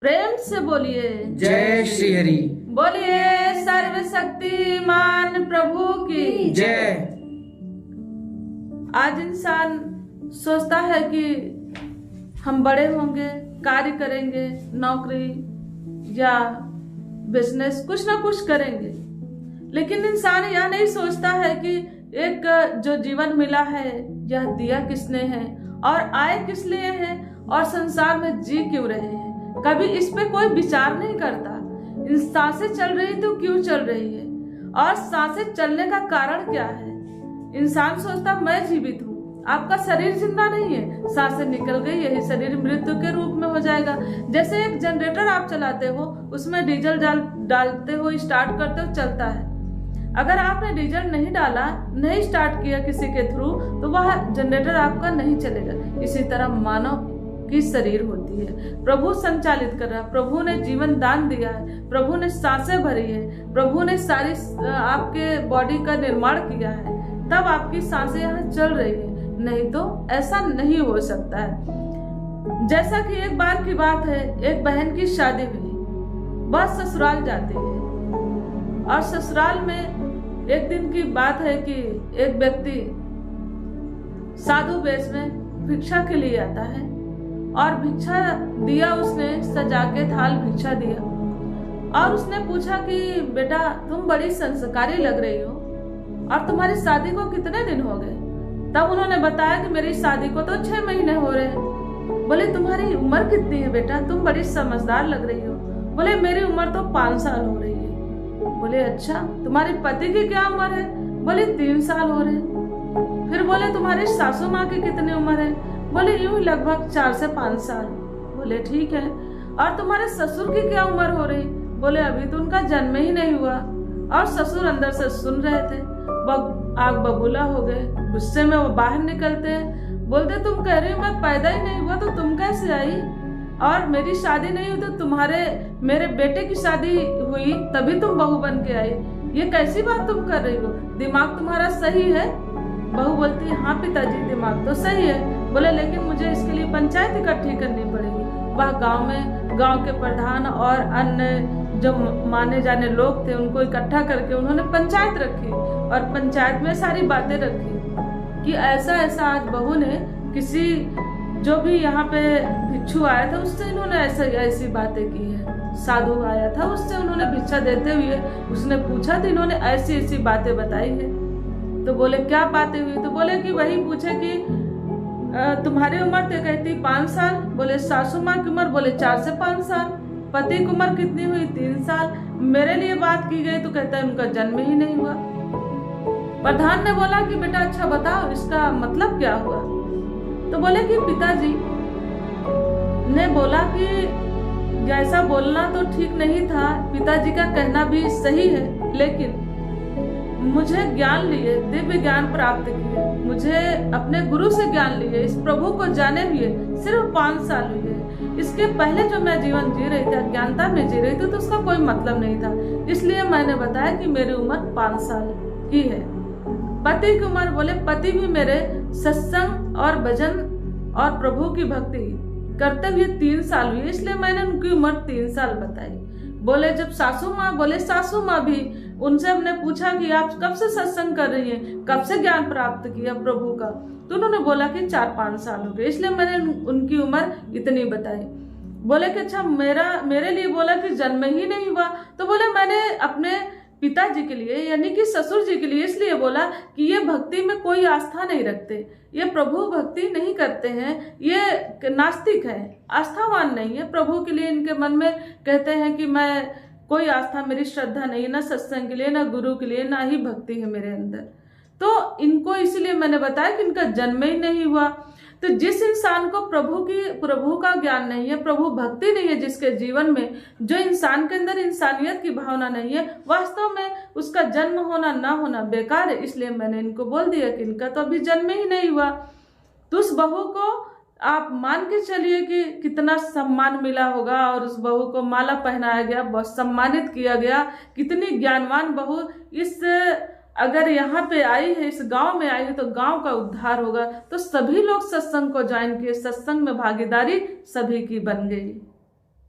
प्रेम से बोलिए जय श्री हरि। बोलिए सर्वशक्तिमान प्रभु की जय। आज इंसान सोचता है कि हम बड़े होंगे, कार्य करेंगे, नौकरी या बिजनेस कुछ ना कुछ करेंगे, लेकिन इंसान यह नहीं सोचता है कि एक जो जीवन मिला है यह दिया किसने है और आए किस लिए है और संसार में जी क्यों रहे हैं। कभी इस पे कोई विचार नहीं करता। सांसें चल रही तो क्यों चल रही है और सांसें चलने का कारण क्या है। इंसान सोचता मैं जीवित हूँ, आपका शरीर जिंदा नहीं है, सांसें निकल गई, यही शरीर मृत्यु के रूप में हो जाएगा। जैसे एक जनरेटर आप चलाते हो, उसमें डीजल डालते हो, स्टार्ट करते हो, चलता है। अगर आपने डीजल नहीं डाला, नहीं स्टार्ट किया किसी के थ्रू, तो वह जनरेटर आपका नहीं चलेगा। इसी तरह मानव की शरीर होती है, प्रभु संचालित कर रहा है, प्रभु ने जीवन दान दिया है, प्रभु ने सांसें भरी है, प्रभु ने सारी आपके बॉडी का निर्माण किया है, तब आपकी सांसें यहाँ चल रही है, नहीं तो ऐसा नहीं हो सकता है। जैसा कि एक बार की बात है, एक बहन की शादी हुई, वह ससुराल जाती है और ससुराल में एक दिन की बात है कि एक व्यक्ति साधु वेश में भिक्षा के लिए आता है और भिक्षा दिया, उसने सजा के थाल भिक्षा दिया और उसने पूछा कि बेटा तुम बड़ी संस्कारी लग रही हो और तुम्हारी शादी को कितने दिन हो गए। तब उन्होंने बताया कि मेरी शादी को तो 6 महीने हो रहे हैं। बोले तुम्हारी उम्र कितनी है बेटा, तुम बड़ी समझदार लग रही हो। बोले मेरी उम्र तो 5 साल हो रही है। बोले अच्छा, तुम्हारे पति की क्या उम्र है। बोले 3 साल हो रहे हैं। फिर बोले तुम्हारी सासू माँ की कितनी उम्र है। बोले यूं लगभग 4 से 5 साल। बोले ठीक है, और तुम्हारे ससुर की क्या उम्र हो रही। बोले अभी तो उनका जन्म ही नहीं हुआ। और ससुर अंदर से सुन रहे थे, आग बबूला हो गए, गुस्से में वो बाहर निकलते हैं, बोलते तुम कह रही हो मैं पैदा ही नहीं हुआ तो तुम कैसे आई, और मेरी शादी नहीं हुई तो मेरे बेटे की शादी हुई तभी तुम बहू बन के आई, ये कैसी बात तुम कर रही हो, दिमाग तुम्हारा सही है। बहू बोलती है हाँ पिताजी दिमाग तो सही है। बोले लेकिन मुझे इसके लिए पंचायत इकट्ठी करनी पड़ेगी। वह गांव के प्रधान और अन्य जो माने जाने लोग थे उनको इकट्ठा करके उन्होंने पंचायत रखी और पंचायत में सारी बातें रखी कि ऐसा ऐसा आज बहू ने किसी जो भी यहाँ पे भिक्षु आया था उससे इन्होंने ऐसी बातें की है। साधु आया था उससे उन्होंने भिक्षा देते हुए उसने पूछा तो इन्होंने ऐसी ऐसी बातें बताई है। तो बोले क्या बातें हुई। तो बोले कि वही पूछे कि तुम्हारी उम्र तो कहती 5 साल। बोले सासू माँ की उम्र, बोले 4 से 5 साल। पति की उम्र कितनी हुई 3 साल। मेरे लिए बात की गई तो कहता है उनका जन्म ही नहीं हुआ। प्रधान ने बोला कि बेटा अच्छा बताओ इसका मतलब क्या हुआ। तो बोले कि पिताजी ने बोला कि जैसा बोलना तो ठीक नहीं था, पिताजी का कहना भी सही है, लेकिन मुझे ज्ञान लिए, दिव्य ज्ञान प्राप्त किए, मुझे अपने गुरु से ज्ञान लिए, इस प्रभु को जाने हुए सिर्फ 5 साल हुए। इसके पहले जो मैं जीवन जी रही थी, अज्ञानता में जी रही थी, तो उसका कोई मतलब नहीं था, इसलिए मैंने बताया कि मेरी उम्र 5 साल की है। पति की उम्र, बोले पति भी मेरे सत्संग और भजन और प्रभु की भक्ति करते हुए 3 साल हुई, इसलिए मैंने उनकी उम्र 3 साल बताई। बोले जब सासू माँ, बोले सासू माँ भी, उनसे हमने पूछा कि आप कब से सत्संग कर रही हैं, कब से ज्ञान प्राप्त किया प्रभु का, तो उन्होंने बोला कि 4-5 साल हो गए, इसलिए मैंने उनकी उम्र इतनी बताई। बोले कि अच्छा मेरे लिए बोला कि जन्म ही नहीं हुआ। तो बोले मैंने अपने पिताजी के लिए यानी कि ससुर जी के लिए इसलिए बोला कि ये भक्ति में कोई आस्था नहीं रखते, ये प्रभु भक्ति नहीं करते हैं, ये नास्तिक है, आस्थावान नहीं है प्रभु के लिए। इनके मन में कहते हैं कि मैं कोई आस्था, मेरी श्रद्धा नहीं है, ना सत्संग के लिए, ना गुरु के लिए, ना ही भक्ति है मेरे अंदर। तो इनको इसीलिए मैंने बताया कि इनका जन्म ही नहीं हुआ। तो जिस इंसान को प्रभु का ज्ञान नहीं है, प्रभु भक्ति नहीं है जिसके जीवन में, जो इंसान के अंदर इंसानियत की भावना नहीं है, वास्तव में उसका जन्म होना ना होना बेकार है। इसलिए मैंने इनको बोल दिया कि इनका तो अभी जन्म ही नहीं हुआ। तो उस बहू को आप मान के चलिए कि कितना सम्मान मिला होगा, और उस बहू को माला पहनाया गया, बहुत सम्मानित किया गया। कितनी ज्ञानवान बहू इस अगर यहाँ पे आई है, इस गांव में आई है, तो गांव का उद्धार होगा। तो सभी लोग सत्संग को ज्वाइन किए, सत्संग में भागीदारी सभी की बन गई।